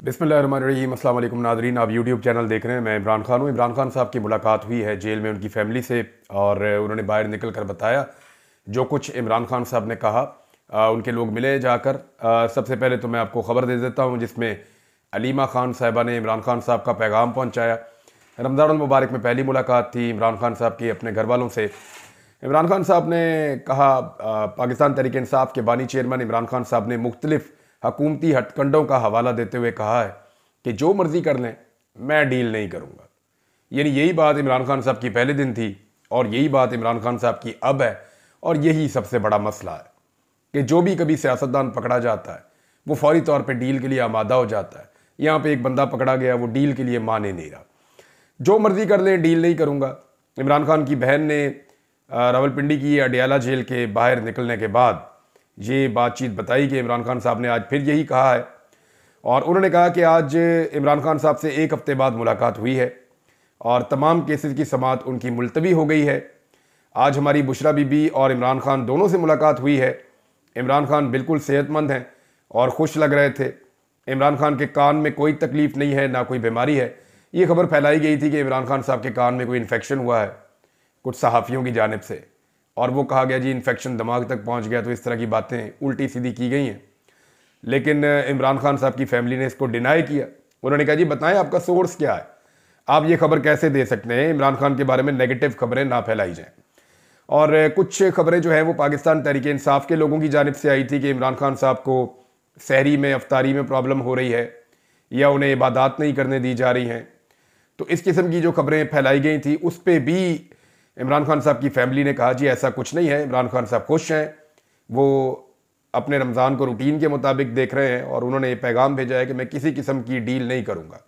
बिस्मिल्लाहिर्रहमानिर्रहीम। अस्सलाम वालेकुम नाज़रीन, आप यूट्यूब चैनल देख रहे हैं। मैं इमरान खान हूँ। इमरान खान साहब की मुलाकात हुई है जेल में उनकी फ़ैमिली से और उन्होंने बाहर निकल कर बताया जो कुछ इमरान खान साहब ने कहा। उनके लोग मिले जाकर। सबसे पहले तो मैं आपको ख़बर दे देता हूँ जिसमें अलीमा खान साहिबा ने इमरान खान साहब का पैगाम पहुँचाया। रमज़ान मुबारक में पहली मुलाकात थी इमरान खान साहब की अपने घर वालों से। इमरान खान साहब ने कहा, पाकिस्तान तहरीक इंसाफ के बानी चेयरमैन इमरान खान साहब ने मुख्तलिफ हकूमती हथकंडों का हवाला देते हुए कहा है कि जो मर्जी कर लें, मैं डील नहीं करूँगा। यानी यही बात इमरान खान साहब की पहले दिन थी और यही बात इमरान खान साहब की अब है। और यही सबसे बड़ा मसला है कि जो भी कभी सियासतदान पकड़ा जाता है वो फौरी तौर पर डील के लिए आमादा हो जाता है। यहाँ पे एक बंदा पकड़ा गया, वो डील के लिए माने नहीं रहा। जो मर्जी कर लें, डील नहीं करूँगा। इमरान खान की बहन ने रावलपिंडी की अडियाला जेल के बाहर निकलने के बाद ये बातचीत बताई कि इमरान खान साहब ने आज फिर यही कहा है। और उन्होंने कहा कि आज इमरान खान साहब से एक हफ्ते बाद मुलाकात हुई है और तमाम केसेस की समाअत उनकी मुलतवी हो गई है। आज हमारी बुशरा बीबी और इमरान खान दोनों से मुलाकात हुई है। इमरान खान बिल्कुल सेहतमंद हैं और खुश लग रहे थे। इमरान खान के कान में कोई तकलीफ़ नहीं है, ना कोई बीमारी है। ये खबर फैलाई गई थी कि इमरान खान साहब के कान में कोई इन्फेक्शन हुआ है कुछ सहाफ़ियों की जानिब से, और वो कहा गया जी इन्फेक्शन दिमाग तक पहुंच गया। तो इस तरह की बातें उल्टी सीधी की गई हैं। लेकिन इमरान खान साहब की फैमिली ने इसको डिनाई किया। उन्होंने कहा जी बताएं आपका सोर्स क्या है, आप ये खबर कैसे दे सकते हैं, इमरान खान के बारे में नेगेटिव खबरें ना फैलाई जाएं। और कुछ खबरें जो हैं वो पाकिस्तान तहरीक इंसाफ के लोगों की जानिब से आई थी कि इमरान खान साहब को सहरी में अफ्तारी में प्रॉब्लम हो रही है या उन्हें इबादत नहीं करने दी जा रही हैं। तो इस किस्म की जो खबरें फैलाई गई थी उस पर भी इमरान खान साहब की फैमिली ने कहा जी ऐसा कुछ नहीं है, इमरान खान साहब खुश हैं, वो अपने रमज़ान को रूटीन के मुताबिक देख रहे हैं। और उन्होंने ये पैगाम भेजा है कि मैं किसी किस्म की डील नहीं करूँगा।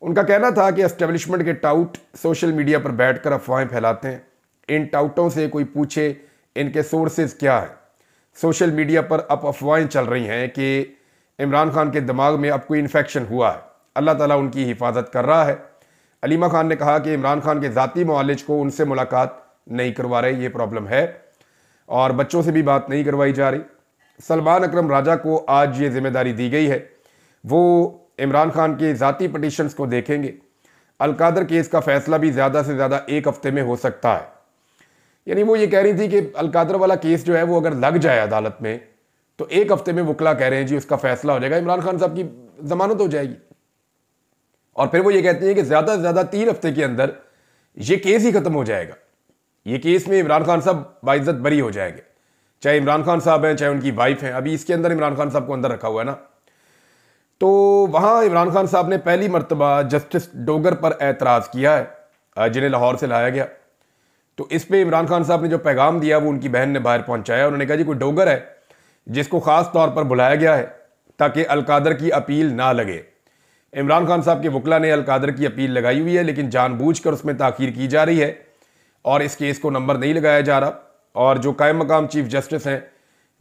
उनका कहना था कि एस्टेब्लिशमेंट के टाउट सोशल मीडिया पर बैठकर अफवाहें फैलाते हैं। इन टाउटों से कोई पूछे इनके सोर्सेज क्या हैं। सोशल मीडिया पर अब अफवाहें चल रही हैं कि इमरान खान के दिमाग में अब कोई इन्फेक्शन हुआ है। अल्लाह ताला उनकी हिफाजत कर रहा है। अलीमा खान ने कहा कि इमरान खान के ज़ाती मुआलिज को उनसे मुलाकात नहीं करवा रहे, ये प्रॉब्लम है, और बच्चों से भी बात नहीं करवाई जा रही। सलमान अकरम राजा को आज ये जिम्मेदारी दी गई है, वो इमरान खान के ज़ाती पटिशन्स को देखेंगे। अलकादर केस का फैसला भी ज़्यादा से ज़्यादा एक हफ्ते में हो सकता है। यानी वो ये कह रही थी कि अलकादर वाला केस जो है वो अगर लग जाए अदालत में तो एक हफ्ते में वकला कह रहे हैं जी उसका फैसला हो जाएगा, इमरान खान साहब की जमानत हो जाएगी। और फिर वो ये कहती हैं कि ज़्यादा से ज़्यादा 3 हफ्ते के अंदर ये केस ही ख़त्म हो जाएगा। ये केस में इमरान खान साहब बाइज्जत बरी हो जाएंगे, चाहे इमरान खान साहब हैं चाहे उनकी वाइफ हैं। अभी इसके अंदर इमरान खान साहब को अंदर रखा हुआ है ना। तो वहाँ इमरान खान साहब ने पहली मरतबा जस्टिस डोगर पर एतराज़ किया है जिन्हें लाहौर से लाया गया। तो इस पर इमरान खान साहब ने जो पैगाम दिया वो उनकी बहन ने बाहर पहुँचाया। उन्होंने कहा जी कोई डोगर है जिसको ख़ास तौर पर बुलाया गया है ताकि अलकादर की अपील ना लगे। इमरान खान साहब के वकला ने अलकादर की अपील लगाई हुई है लेकिन जानबूझकर उसमें ताख़ीर की जा रही है और इस केस को नंबर नहीं लगाया जा रहा। और जो कायम मकाम चीफ जस्टिस हैं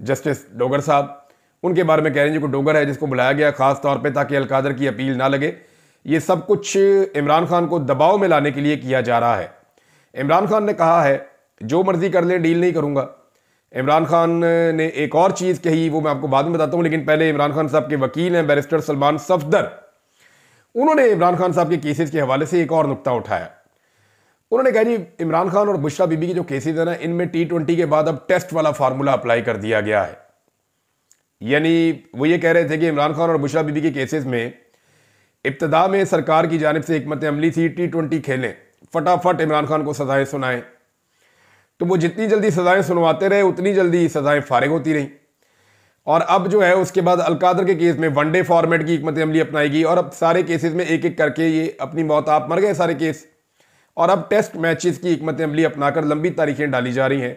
जस्टिस डोगर साहब, उनके बारे में कह रहे हैं जो कोई डोगर है जिसको बुलाया गया ख़ास तौर पे ताकि अलकादर की अपील ना लगे। ये सब कुछ इमरान खान को दबाव में लाने के लिए किया जा रहा है। इमरान खान ने कहा है जो मर्जी कर लें, डील नहीं करूँगा। इमरान खान ने एक और चीज़ कही, वो मैं आपको बाद में बताता हूँ, लेकिन पहले इमरान खान साहब के वकील हैं बैरिस्टर सलमान सफदर, उन्होंने इमरान खान साहब के केसेस के हवाले से एक और नुक्ता उठाया। उन्होंने कहा जी इमरान खान और बुशरा बीबी के जो केसेस हैं ना, इनमें T20 के बाद अब टेस्ट वाला फार्मूला अप्लाई कर दिया गया है। यानी वो ये कह रहे थे कि इमरान खान और बुशरा बीबी के केसेस में इब्तदा में सरकार की जानिब से हिकमत अमली थी T20 खेलें, फटाफट इमरान खान को सजाएं सुनाएं। तो वो जितनी जल्दी सजाएं सुनवाते रहे उतनी जल्दी सजाएं फारिग होती रहीं। और अब जो है उसके बाद अलकादर के केस में वनडे फॉर्मेट की हिकमत अमली अपनाएगी और अब सारे केसेस में एक एक करके ये अपनी मौत आप मर गए सारे केस, और अब टेस्ट मैचेस की हिकमत अमली अपनाकर लंबी तारीखें डाली जा रही हैं।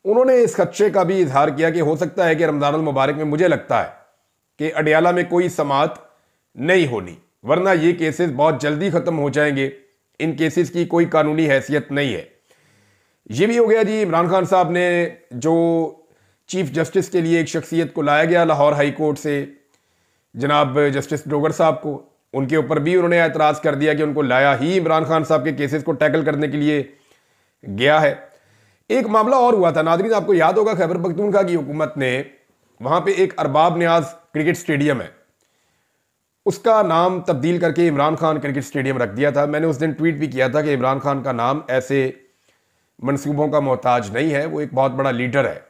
उन्होंने इस खदशे का भी इजहार किया कि हो सकता है कि रमज़ान मुबारक में, मुझे लगता है कि अडियाला में कोई समाअत नहीं होनी, वरना ये केसेस बहुत जल्दी ख़त्म हो जाएंगे। इन केसेस की कोई कानूनी हैसियत नहीं है। ये भी हो गया जी इमरान खान साहब ने जो चीफ जस्टिस के लिए एक शख्सियत को लाया गया लाहौर हाई कोर्ट से, जनाब जस्टिस डोगर साहब को, उनके ऊपर भी उन्होंने एतराज़ कर दिया कि उनको लाया ही इमरान खान साहब के केसेस को टैकल करने के लिए गया है। एक मामला और हुआ था नाज़रीन, आपको याद होगा खैबर पख्तूनख्वा की हुकूमत ने वहाँ पे एक अरबाब न्याज क्रिकेट स्टेडियम है, उसका नाम तब्दील करके इमरान खान क्रिकेट स्टेडियम रख दिया था। मैंने उस दिन ट्वीट भी किया था कि इमरान खान का नाम ऐसे मंसूबों का मोहताज नहीं है, वो एक बहुत बड़ा लीडर है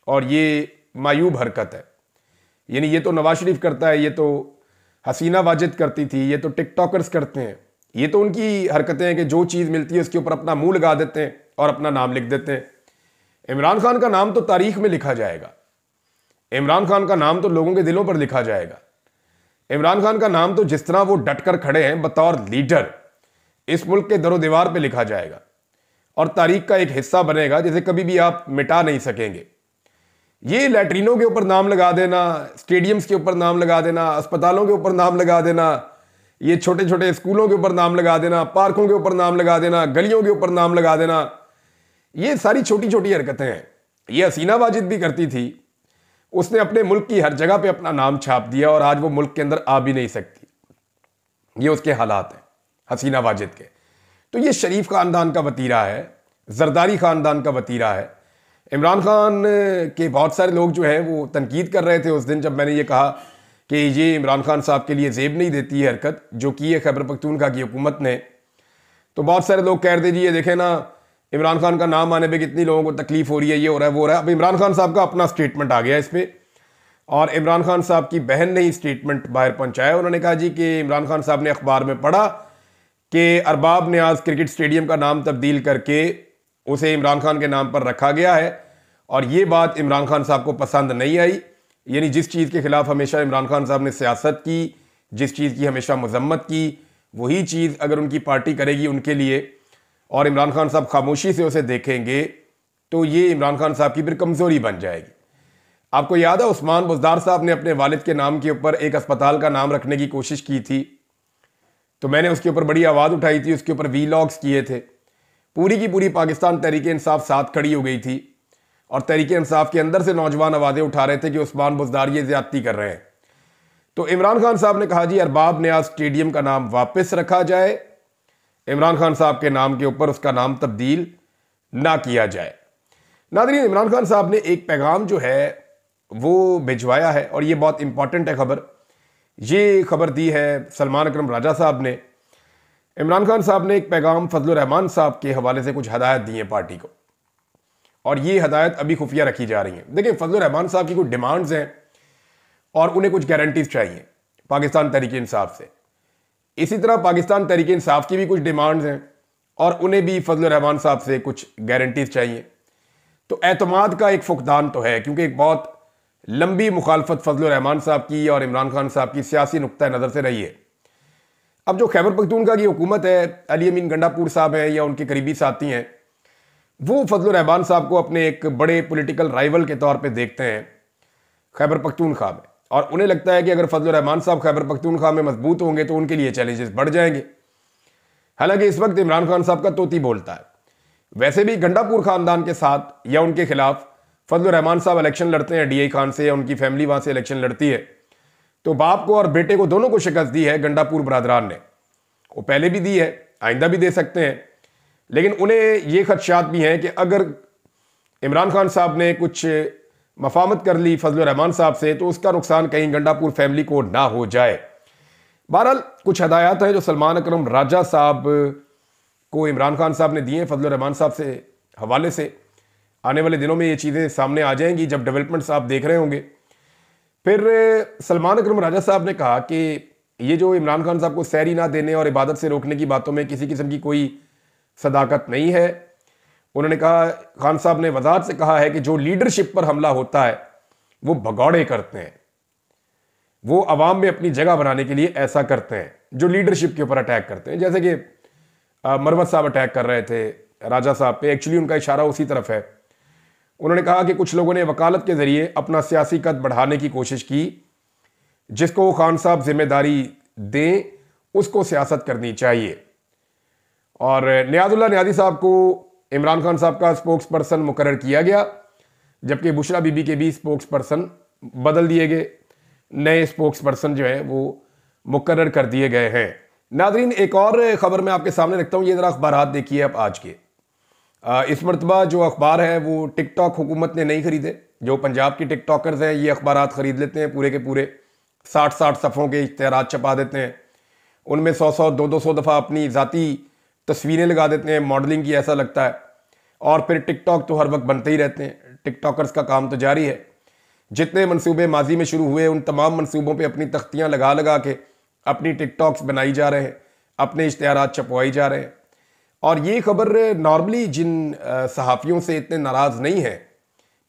और ये मायूब हरकत है। यानी ये तो नवाज शरीफ करता है, ये तो हसीना वाजिद करती थी, ये तो टिकटॉकर्स करते हैं, ये तो उनकी हरकतें हैं कि जो चीज़ मिलती है उसके ऊपर अपना मुंह लगा देते हैं और अपना नाम लिख देते हैं। इमरान खान का नाम तो तारीख में लिखा जाएगा, इमरान खान का नाम तो लोगों के दिलों पर लिखा जाएगा। इमरान खान का नाम तो जिस तरह वो डटकर खड़े हैं बतौर लीडर, इस मुल्क के दरो दीवार पे लिखा जाएगा और तारीख का एक हिस्सा बनेगा जिसे कभी भी आप मिटा नहीं सकेंगे। ये लैट्रीनों के ऊपर नाम लगा देना, स्टेडियम्स के ऊपर नाम लगा देना, अस्पतालों के ऊपर नाम लगा देना, ये छोटे छोटे स्कूलों के ऊपर नाम लगा देना, पार्कों के ऊपर नाम लगा देना, गलियों के ऊपर नाम लगा देना, ये सारी छोटी छोटी हरकतें हैं। ये हसीना वाजिद भी करती थी, उसने अपने मुल्क की हर जगह पे अपना नाम छाप दिया और आज वो मुल्क के अंदर आ भी नहीं सकती। ये उसके हालात हैं हसीना वाजिद के। तो ये शरीफ खानदान का वतीरा है, जरदारी खानदान का वतीरा है। इमरान खान के बहुत सारे लोग जो हैं वो तनकीद कर रहे थे उस दिन जब मैंने ये कहा कि ये इमरान खान साहब के लिए जेब नहीं देती है हरकत जो की है खैबर पख्तूनख्वा की हुकूमत ने। तो बहुत सारे लोग कह रहे थे जी ये देखें ना, इमरान खान का नाम आने पे कितनी लोगों को तकलीफ हो रही है, ये हो रहा है वो हो रहा है। अब इमरान खान साहब का अपना स्टेटमेंट आ गया इस पर और इमरान खान साहब की बहन ने ही स्टेटमेंट बाहर पहुंचाया। उन्होंने कहा जी कि इमरान खान साहब ने अखबार में पढ़ा कि अरबाब न्याज क्रिकेट स्टेडियम का नाम तब्दील करके उसे इमरान खान के नाम पर रखा गया है और ये बात इमरान खान साहब को पसंद नहीं आई। यानी जिस चीज़ के खिलाफ हमेशा इमरान खान साहब ने सियासत की, जिस चीज़ की हमेशा मजम्मत की, वही चीज़ अगर उनकी पार्टी करेगी उनके लिए और इमरान खान साहब खामोशी से उसे देखेंगे तो ये इमरान खान साहब की फिर कमज़ोरी बन जाएगी। आपको याद है उस्मान बुज़दार साहब ने अपने वालिद के नाम के ऊपर एक अस्पताल का नाम रखने की कोशिश की थी, तो मैंने उसके ऊपर बड़ी आवाज़ उठाई थी, उसके ऊपर वीलॉग्स किए थे। पूरी की पूरी पाकिस्तान तहरीक इंसाफ साथ खड़ी हो गई थी और तहरीक इंसाफ के अंदर से नौजवान आवाज़ें उठा रहे थे कि उस्मान बुज़दार ये ज़्यादती कर रहे हैं। तो इमरान खान साहब ने कहा जी अरबाब न्याज स्टेडियम का नाम वापस रखा जाए, इमरान खान साहब के नाम के ऊपर उसका नाम तब्दील ना किया जाए। नाज़रीन, इमरान खान साहब ने एक पैगाम जो है वो भिजवाया है और ये बहुत इंपॉर्टेंट है खबर। ये खबर दी है सलमान अकरम राजा साहब ने। इमरान खान साहब ने एक पैगाम फजलुर रहमान साहब के हवाले से कुछ हदायत दी है पार्टी को और ये हदायत अभी खुफिया रखी जा रही हैं। देखिए, फजलुर रहमान साहब की कुछ डिमांड्स हैं और उन्हें कुछ गारंटीज चाहिए पाकिस्तान तहरीक इंसाफ से। इसी तरह पाकिस्तान तहरीक इंसाफ की भी कुछ डिमांड्स हैं और उन्हें भी फजलुर रहमान साहब से कुछ गारंटीज चाहिए। तो एतमाद का एक फुकदान तो है क्योंकि एक बहुत लंबी मुखालफत फजलुर रहमान साहब की और इमरान खान साहब की सियासी नुक्ता नज़र से रही है। अब जो खैबर पख्तूनख्वा की हुकूमत है, अली अमीन गंडापुर साहब हैं या उनके करीबी साथी हैं, वो फजलुर रहमान साहब को अपने एक बड़े पॉलिटिकल राइवल के तौर पे देखते हैं खैबर पख्तूनख्वा में और उन्हें लगता है कि अगर फजलुर रहमान साहब खैबर पख्तूनख्वा में मजबूत होंगे तो उनके लिए चैलेंजेस बढ़ जाएंगे। हालांकि इस वक्त इमरान खान साहब का तोती बोलता है। वैसे भी गंडापुर खानदान के साथ या उनके खिलाफ फजलुर रहमान साहब इलेक्शन लड़ते हैं, DI खान से या उनकी फैमिली वहां से इलेक्शन लड़ती है, तो बाप को और बेटे को दोनों को शिकस्त दी है गंडापुर बरादरान ने। वो पहले भी दी है, आइंदा भी दे सकते हैं, लेकिन उन्हें ये खदशात भी हैं कि अगर इमरान खान साहब ने कुछ मफामत कर ली फजलुर रहमान साहब से तो उसका नुकसान कहीं गंडापुर फैमिली को ना हो जाए। बहरहाल कुछ हदायत हैं जो सलमान अकरम राजा साहब को इमरान खान साहब ने दी हैं फजलुर रहमान साहब से हवाले से। आने वाले दिनों में ये चीज़ें सामने आ जाएंगी जब डेवलपमेंट्स आप देख रहे होंगे। फिर सलमान अकरम राजा साहब ने कहा कि ये जो इमरान खान साहब को सैरी ना देने और इबादत से रोकने की बातों में किसी किस्म की कोई सदाकत नहीं है। उन्होंने कहा, खान साहब ने वजाहत से कहा है कि जो लीडरशिप पर हमला होता है वो भगौड़े करते हैं, वो अवाम में अपनी जगह बनाने के लिए ऐसा करते हैं जो लीडरशिप के ऊपर अटैक करते हैं। जैसे कि मरवत साहब अटैक कर रहे थे राजा साहब पे, एक्चुअली उनका इशारा उसी तरफ है। उन्होंने कहा कि कुछ लोगों ने वकालत के जरिए अपना सियासी कद बढ़ाने की कोशिश की, जिसको खान साहब जिम्मेदारी दें उसको सियासत करनी चाहिए। और नियाजुल्लाह नियाज़ी साहब को इमरान खान साहब का स्पोक्स पर्सन मुकर्रर किया गया, जबकि बुशरा बीबी के भी स्पोक्स पर्सन बदल दिए गए, नए स्पोक्स पर्सन जो है वो मुकर्रर कर दिए गए हैं। नाज़रीन, एक और ख़बर मैं आपके सामने रखता हूँ, ये ज़रा अखबारात देखिए आप आज के। इस मरतबा जो अखबार है वो टिकटॉक हुकूमत ने नहीं खरीदे, जो पंजाब की टिकटॉकर्स हैं ये अखबारात ख़रीद लेते हैं पूरे के पूरे 60-60 सफ़ों के इश्तेहारात छपा देते हैं, उनमें 100-100 200-200 दफ़ा अपनी ज़ाती तस्वीरें लगा देते हैं मॉडलिंग की, ऐसा लगता है। और फिर टिकटॉक तो हर वक्त बनते ही रहते हैं, टिकटॉकर्स का काम तो जारी है। जितने मंसूबे माजी में शुरू हुए उन तमाम मंसूबों पे अपनी तख्तियां लगा लगा के अपनी टिकटॉक्स बनाई जा रहे हैं, अपने इश्तेहारात छपवाई जा रहे हैं। और ये खबर नॉर्मली जिन सहाफ़ियों से इतने नाराज़ नहीं है,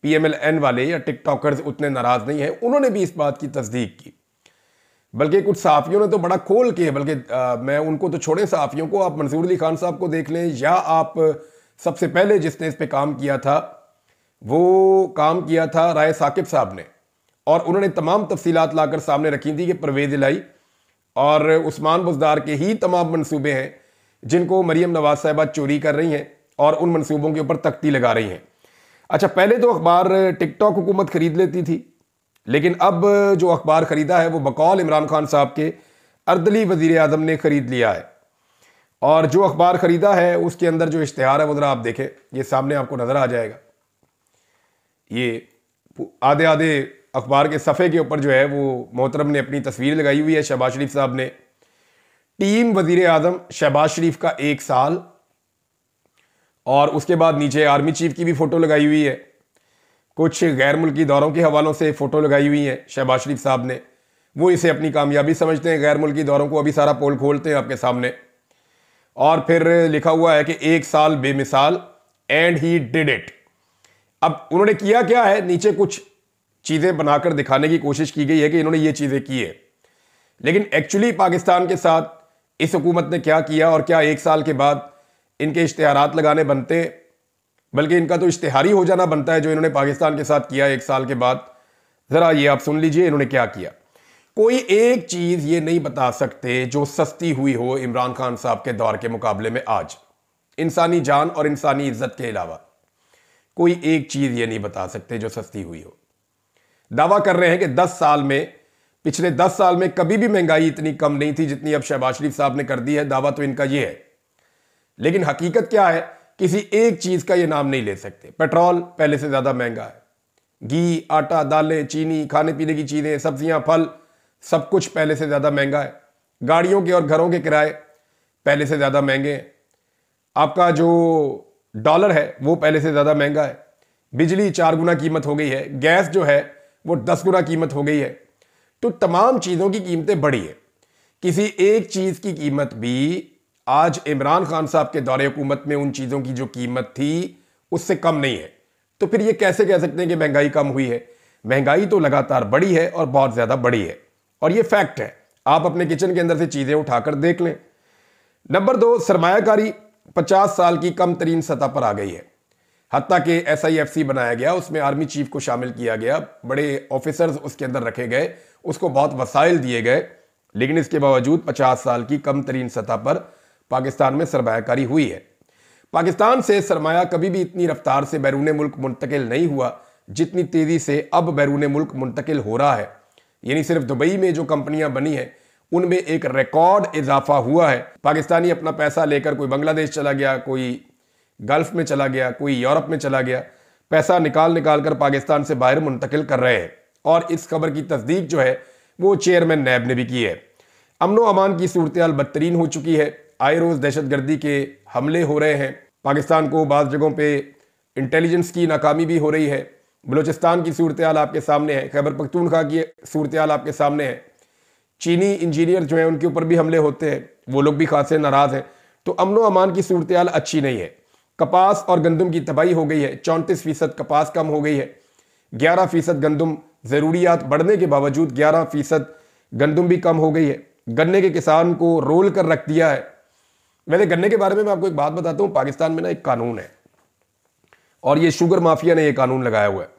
PMLN वाले या टिकटॉकर्स उतने नाराज़ नहीं हैं, उन्होंने भी इस बात की तस्दीक की। बल्कि कुछ सहाफ़ियों ने तो बड़ा खोल के, बल्कि मैं उनको तो छोड़े सहाफ़ियों को, आप मंसूर अली खान साहब को देख लें, या आप सबसे पहले जिसने इस पे काम किया था वो काम किया था राय साकिब साहब ने, और उन्होंने तमाम तफसीलात लाकर सामने रखी थी कि परवेज़ इलाही और उस्मान बुज़दार के ही तमाम मंसूबे हैं जिनको मरीम नवाज साहिबा चोरी कर रही हैं और उन मंसूबों के ऊपर तख्ती लगा रही हैं। अच्छा, पहले तो अखबार टिकटॉक हुकूमत खरीद लेती थी, लेकिन अब जो अखबार ख़रीदा है वो बकौल इमरान खान साहब के अर्दली वज़ीर आज़म ने ख़रीद लिया है। और जो अखबार ख़रीदा है उसके अंदर जो इश्तिहार है वो ज़रा आप देखें, ये सामने आपको नज़र आ जाएगा। ये आधे आधे अखबार के सफ़े के ऊपर जो है वो मोहतरम ने अपनी तस्वीर लगाई हुई है, शहबाज शरीफ साहब ने। टीम वज़ीर आज़म शहबाज शरीफ का 1 साल, और उसके बाद नीचे आर्मी चीफ की भी फ़ोटो लगाई हुई है। कुछ गैर मुल्की दौरों के हवालों से फ़ोटो लगाई हुई है शहबाज शरीफ साहब ने। वो इसे अपनी कामयाबी समझते हैं, गैर मुल्की दौरों को। अभी सारा पोल खोलते हैं आपके सामने। और फिर लिखा हुआ है कि 1 साल बेमिसाल एंड ही डिड इट। अब उन्होंने किया क्या है, नीचे कुछ चीज़ें बनाकर दिखाने की कोशिश की गई है कि इन्होंने ये चीज़ें की है, लेकिन एक्चुअली पाकिस्तान के साथ इस हुकूमत ने क्या किया और क्या 1 साल के बाद इनके इश्तेहारात लगाने बनते, बल्कि इनका तो इश्तेहारी हो जाना बनता है जो इन्होंने पाकिस्तान के साथ किया 1 साल के बाद। ज़रा ये आप सुन लीजिए इन्होंने क्या किया। कोई एक चीज़ ये नहीं बता सकते जो सस्ती हुई हो इमरान खान साहब के दौर के मुकाबले में आज, इंसानी जान और इंसानी इज्जत के अलावा कोई एक चीज़ ये नहीं बता सकते जो सस्ती हुई हो। दावा कर रहे हैं कि 10 साल में, पिछले 10 साल में कभी भी महंगाई इतनी कम नहीं थी जितनी अब शहबाज शरीफ साहब ने कर दी है। दावा तो इनका ये है, लेकिन हकीकत क्या है, किसी एक चीज़ का ये नाम नहीं ले सकते। पेट्रोल पहले से ज़्यादा महंगा है, घी, आटा, दालें, चीनी, खाने पीने की चीज़ें, सब्जियां, फल, सब कुछ पहले से ज़्यादा महंगा है। गाड़ियों के और घरों के किराए पहले से ज़्यादा महंगे हैं। आपका जो डॉलर है वो पहले से ज़्यादा महंगा है। बिजली 4 गुना कीमत हो गई है। गैस जो है वो 10 गुना कीमत हो गई है। तो तमाम चीज़ों की कीमतें बढ़ी है। किसी एक चीज़ की कीमत भी आज इमरान खान साहब के दौरे हुकूमत में उन चीज़ों की जो कीमत थी उससे कम नहीं है। तो फिर ये कैसे कह सकते हैं कि महंगाई कम हुई है? महंगाई तो लगातार बढ़ी है और बहुत ज़्यादा बढ़ी है, और ये फैक्ट है। आप अपने किचन के अंदर से चीज़ें उठाकर देख लें। नंबर 2, सरमायाकारी 50 साल की कम तरीन सतह पर आ गई है। हत्ता कि SIFC बनाया गया, उसमें आर्मी चीफ को शामिल किया गया, बड़े ऑफिसर्स उसके अंदर रखे गए, उसको बहुत वसाइल दिए गए, लेकिन इसके बावजूद 50 साल की कम तरीन सतह पर पाकिस्तान में सरमायाकारी हुई है। पाकिस्तान से सरमाया कभी भी इतनी रफ्तार से बैरून मुल्क मुंतकिल नहीं हुआ जितनी तेज़ी से अब बैरून मुल्क मुंतकिल हो रहा है। यानी सिर्फ दुबई में जो कंपनियां बनी हैं उनमें एक रिकॉर्ड इजाफा हुआ है। पाकिस्तानी अपना पैसा लेकर कोई बांग्लादेश चला गया, कोई गल्फ में चला गया, कोई यूरोप में चला गया, पैसा निकाल निकाल कर पाकिस्तान से बाहर मुंतकिल कर रहे हैं। और इस खबर की तस्दीक जो है वो चेयरमैन नैब ने भी की है। अमनो अमान की सूरत हाल बदतरीन हो चुकी है। आए रोज़ दहशतगर्दी के हमले हो रहे हैं। पाकिस्तान को बाज़ जगहों पे इंटेलिजेंस की नाकामी भी हो रही है। बलूचिस्तान की सूरत हाल आपके सामने है। खैबर पख्तूनख्वा की सूरत हाल आपके सामने है। चीनी इंजीनियर जो है उनके ऊपर भी हमले होते हैं, वो लोग भी खासे नाराज़ हैं। तो अमनो अमान की सूरत हाल अच्छी नहीं है। कपास और गंदम की तबाही हो गई है। 34% कपास कम हो गई है। 11% गंदम, ज़रूरियात बढ़ने के बावजूद 11% गंदम भी कम हो गई है। गन्ने के किसान को रोल कर रख दिया है। वैसे गन्ने के बारे में मैं आपको एक बात बताता हूँ, पाकिस्तान में ना एक कानून है, और ये शुगर माफिया ने ये कानून लगाया हुआ है।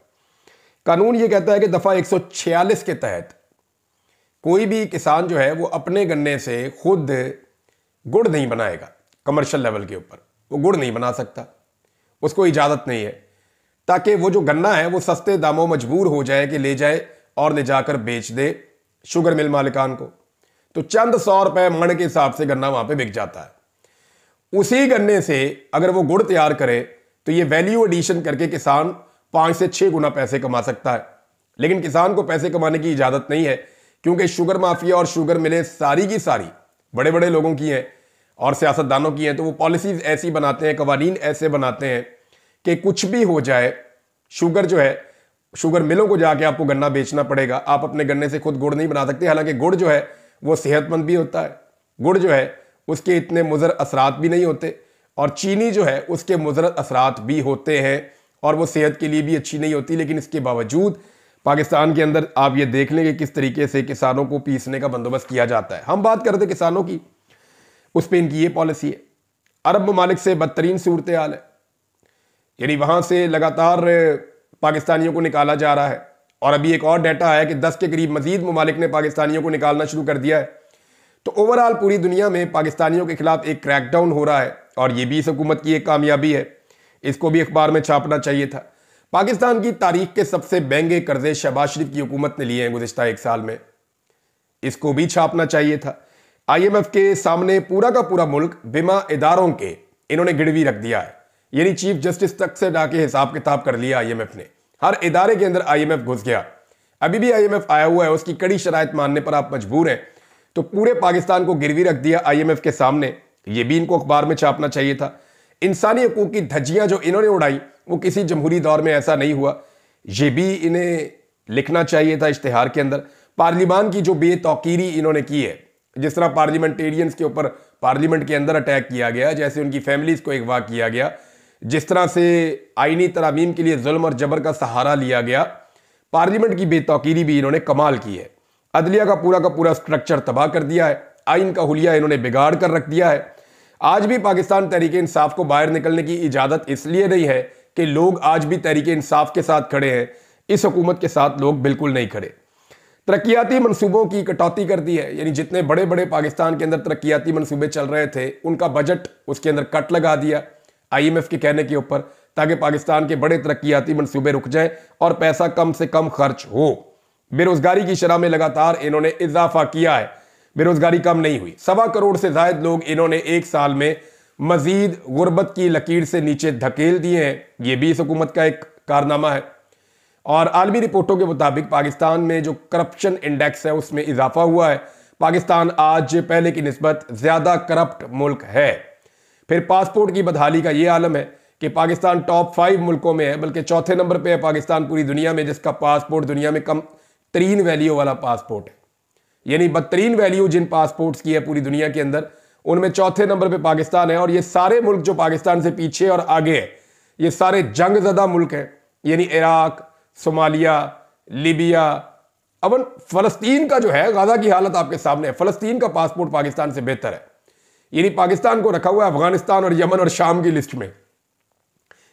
कानून ये कहता है कि दफ़ा 146 के तहत कोई भी किसान जो है वो अपने गन्ने से खुद गुड़ नहीं बनाएगा। कमर्शियल लेवल के ऊपर वो गुड़ नहीं बना सकता, उसको इजाज़त नहीं है, ताकि वो जो गन्ना है वो सस्ते दामों मजबूर हो जाए कि ले जाए और ले जाकर बेच दे शुगर मिल मालिकान को। तो चंद 100 रुपए मण के हिसाब से गन्ना वहां पे बिक जाता है। उसी गन्ने से अगर वो गुड़ तैयार करे तो ये वैल्यू एडिशन करके किसान 5 से 6 गुना पैसे कमा सकता है। लेकिन किसान को पैसे कमाने की इजाज़त नहीं है क्योंकि शुगर माफिया और शुगर मिलें सारी की सारी बड़े बड़े लोगों की हैं और सियासतदानों की हैं, तो वो पॉलिसीज ऐसी बनाते हैं, कवानीन ऐसे बनाते हैं कि कुछ भी हो जाए, शुगर जो है, शुगर मिलों को जाके आपको गन्ना बेचना पड़ेगा। आप अपने गन्ने से खुद गुड़ नहीं बना सकते। हालांकि गुड़ जो है वो सेहतमंद भी होता है, गुड़ जो है उसके इतने मुज़र असरात भी नहीं होते, और चीनी जो है उसके मुज़र असरात भी होते हैं और वो सेहत के लिए भी अच्छी नहीं होती। लेकिन इसके बावजूद पाकिस्तान के अंदर आप ये देख लें कि किस तरीके से किसानों को पीसने का बंदोबस्त किया जाता है। हम बात करते हैं किसानों की, उस पर इनकी ये पॉलिसी है। अरब ममालिक से बदतरीन सूरत हाल है, यानी वहां से लगातार पाकिस्तानियों को निकाला जा रहा है। और अभी एक और डाटा आया कि 10 के करीब मजीद ममालिक ने पाकिस्तानियों को निकालना शुरू कर दिया है। तो ओवरऑल पूरी दुनिया में पाकिस्तानियों के खिलाफ एक क्रैकडाउन हो रहा है, और ये भी इस हुकूमत की एक कामयाबी है। इसको भी अखबार में छापना चाहिए था। पाकिस्तान की तारीख के सबसे महंगे कर्जे शहबाज शरीफ की हुकूमत ने लिए हैं गुज़िश्ता एक साल में, इसको भी छापना चाहिए था। IMF के सामने पूरा का पूरा मुल्क बिमा इदारों के इन्होंने गिरवी रख दिया है, यानी चीफ जस्टिस तक से जाके हिसाब किताब कर लिया IMF ने। हर इदारे के अंदर IMF घुस गया। अभी भी IMF आया हुआ है, उसकी कड़ी शराइत मानने पर आप मजबूर हैं। तो पूरे पाकिस्तान को गिरवी रख दिया IMF के सामने, ये भी इनको अखबार में छापना चाहिए था। इंसानी हकूक की धज्जियां जो इन्होंने उड़ाई वो किसी जमहूरी दौर में ऐसा नहीं हुआ, ये भी इन्हें लिखना चाहिए था इश्तिहार के अंदर। पार्लिमान की जो बेतौकीरी इन्होंने की है, जिस तरह पार्लियामेंटेरियंस के ऊपर पार्लियामेंट के अंदर अटैक किया गया, जैसे उनकी फैमिलीज को अगवा किया गया, जिस तरह से आईनी तरामीम के लिए जुल्म और जबर का सहारा लिया गया, पार्लियामेंट की बेतौकीरी भी इन्होंने कमाल की है। अदलिया का पूरा स्ट्रक्चर तबाह कर दिया है, आइन का हुलिया इन्होंने बिगाड़ कर रख दिया है। आज भी पाकिस्तान तहरीक इंसाफ को बाहर निकलने की इजाजत इसलिए नहीं है कि लोग आज भी तहरीक इंसाफ के साथ खड़े हैं, इस हुकूमत के साथ लोग बिल्कुल नहीं खड़े। तरक्याती मनसूबों की कटौती कर दी है, यानी जितने बड़े बड़े पाकिस्तान के अंदर तरक्याती मनसूबे चल रहे थे उनका बजट उसके अंदर कट लगा दिया IMF के कहने के ऊपर, ताकि पाकिस्तान के बड़े तरक्याती मनसूबे रुक जाएं और पैसा कम से कम खर्च हो। बेरोजगारी की शरह में लगातार इन्होंने इजाफा किया है, बेरोजगारी कम नहीं हुई। 1.25 करोड़ से ज्यादा लोग इन्होंने एक साल में मजीद गुर्बत की लकीर से नीचे धकेल दिए हैं, यह भी इस हुकूमत का एक कारनामा है। और आलमी रिपोर्टों के मुताबिक पाकिस्तान में जो करप्शन इंडेक्स है उसमें इजाफा हुआ है। पाकिस्तान आज पहले की निस्बत ज्यादा करप्ट मुल्क है। फिर पासपोर्ट की बदहाली का यह आलम है कि पाकिस्तान टॉप 5 मुल्कों में है, बल्कि चौथे नंबर पे है पाकिस्तान पूरी दुनिया में, जिसका पासपोर्ट दुनिया में कम तरीन वैल्यू वाला पासपोर्ट है। यानी बदतरीन वैल्यू जिन पासपोर्ट्स की है पूरी दुनिया के अंदर, उनमें चौथे नंबर पे पाकिस्तान है। और ये सारे मुल्क जो पाकिस्तान से पीछे और आगे है, ये सारे जंग ज़दा मुल्क हैं, यानी इराक, सोमालिया, लीबिया। अब फलस्तीन का जो है, गाजा की हालत आपके सामने है, फलस्तीन का पासपोर्ट पाकिस्तान से बेहतर है। यानी पाकिस्तान को रखा हुआ है अफगानिस्तान और यमन और शाम की लिस्ट में।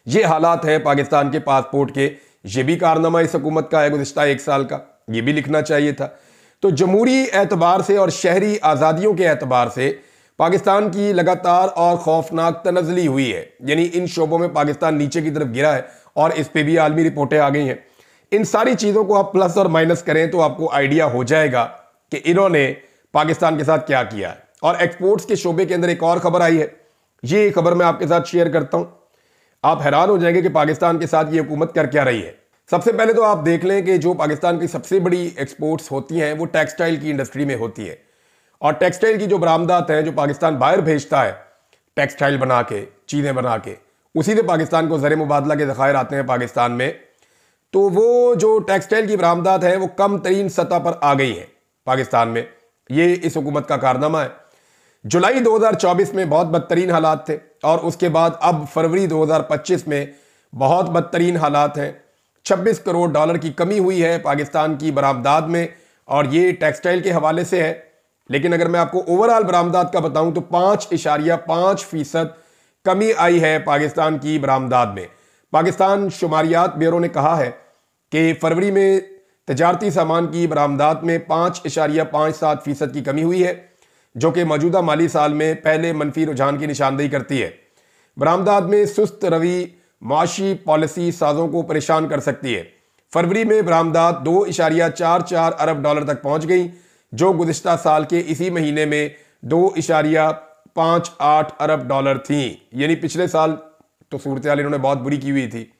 ये हालात है पाकिस्तान के पासपोर्ट के। ये भी कारनामा इस हुकूमत का है गुज़िश्ता एक साल का, ये भी लिखना चाहिए था। तो जमहूरी एतबार से और शहरी आज़ादियों के एतबार से पाकिस्तान की लगातार और खौफनाक तनज़ली हुई है, यानी इन शोबों में पाकिस्तान नीचे की तरफ गिरा है, और इस पे भी आलमी रिपोर्टें आ गई हैं। इन सारी चीज़ों को आप प्लस और माइनस करें तो आपको आइडिया हो जाएगा कि इन्होंने पाकिस्तान के साथ क्या किया है। और एक्सपोर्ट्स के शोबे के अंदर एक और खबर आई है, ये खबर मैं आपके साथ शेयर करता हूं। आप हैरान हो जाएंगे कि पाकिस्तान के साथ ये हुकूमत कर क्या रही है। सबसे पहले तो आप देख लें कि जो पाकिस्तान की सबसे बड़ी एक्सपोर्ट्स होती हैं वो टेक्सटाइल की इंडस्ट्री में होती है। और टेक्सटाइल की जो बरामदात हैं जो पाकिस्तान बाहर भेजता है, टेक्सटाइल बना के, चीज़ें बना के, उसी से पाकिस्तान को ज़र मुबादला के ज़खायर आते हैं पाकिस्तान में। तो वो जो टेक्सटाइल की बरामदात है वो कम तरीन सतह पर आ गई है पाकिस्तान में। ये इस हुकूमत का कारनामा है। जुलाई 2024 में बहुत बदतरीन हालात थे, और उसके बाद अब फरवरी 2025 में बहुत बदतरीन हालात हैं। 26 करोड़ डॉलर की कमी हुई है पाकिस्तान की बरामदात में, और ये टेक्सटाइल के हवाले से है। लेकिन अगर मैं आपको ओवरऑल बरामदात का बताऊं तो 5.5% कमी आई है पाकिस्तान की बरामदात में। पाकिस्तान शुमारियात ब्यूरो ने कहा है कि फरवरी में तजारती सामान की बरामदात में 5.57% की कमी हुई है, जो कि मौजूदा माली साल में पहले मनफी रुझान की निशानदेही करती है। बरामदात में सुस्त रवि माशी पॉलिसी साजों को परेशान कर सकती है। फरवरी में बरामदात 2.44 अरब डॉलर तक पहुंच गई, जो गुज़िश्ता साल के इसी महीने में 2.58 अरब डॉलर थी। यानी पिछले साल तो सूरत हाल इन्होंने बहुत बुरी की हुई थी।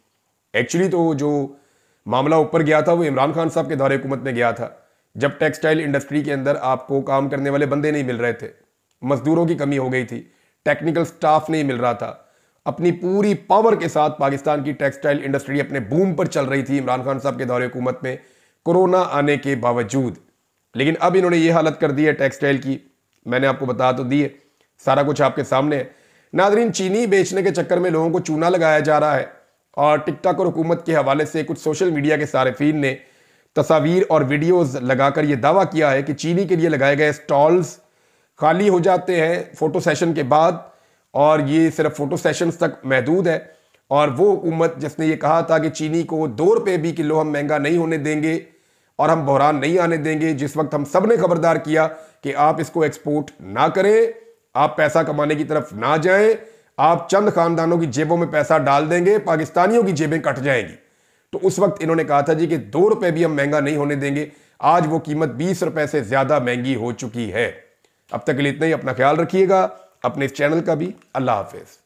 एक्चुअली तो जो मामला ऊपर गया था वो इमरान खान साहब के दौरे हुकूमत में गया था, जब टेक्सटाइल इंडस्ट्री के अंदर आपको काम करने वाले बंदे नहीं मिल रहे थे, मजदूरों की कमी हो गई थी, टेक्निकल स्टाफ नहीं मिल रहा था, अपनी पूरी पावर के साथ पाकिस्तान की टेक्सटाइल इंडस्ट्री अपने बूम पर चल रही थी इमरान खान साहब के दौरे हुकूमत में, कोरोना आने के बावजूद। लेकिन अब इन्होंने ये हालत कर दी है टेक्सटाइल की, मैंने आपको बता तो दी है, सारा कुछ आपके सामने है। नाजरीन, चीनी बेचने के चक्कर में लोगों को चूना लगाया जा रहा है और टिकटॉक और हुकूमत के हवाले से कुछ सोशल मीडिया के सारिफीन ने तस्वीर और वीडियोस लगाकर यह दावा किया है कि चीनी के लिए लगाए गए स्टॉल्स खाली हो जाते हैं फोटो सेशन के बाद, और ये सिर्फ फोटो सेशंस तक महदूद है। और वो हुकूमत जिसने ये कहा था कि चीनी को 2 रुपये भी किलो हम महंगा नहीं होने देंगे और हम बहरान नहीं आने देंगे, जिस वक्त हम सब ने खबरदार किया कि आप इसको एक्सपोर्ट ना करें, आप पैसा कमाने की तरफ ना जाएं, आप चंद खानदानों की जेबों में पैसा डाल देंगे, पाकिस्तानियों की जेबें कट जाएंगी। तो उस वक्त इन्होंने कहा था जी कि 2 रुपये भी हम महंगा नहीं होने देंगे। आज वो कीमत 20 रुपए से ज्यादा महंगी हो चुकी है। अब तक के लिए इतना ही। अपना ख्याल रखिएगा, अपने इस चैनल का भी। अल्लाह हाफिज।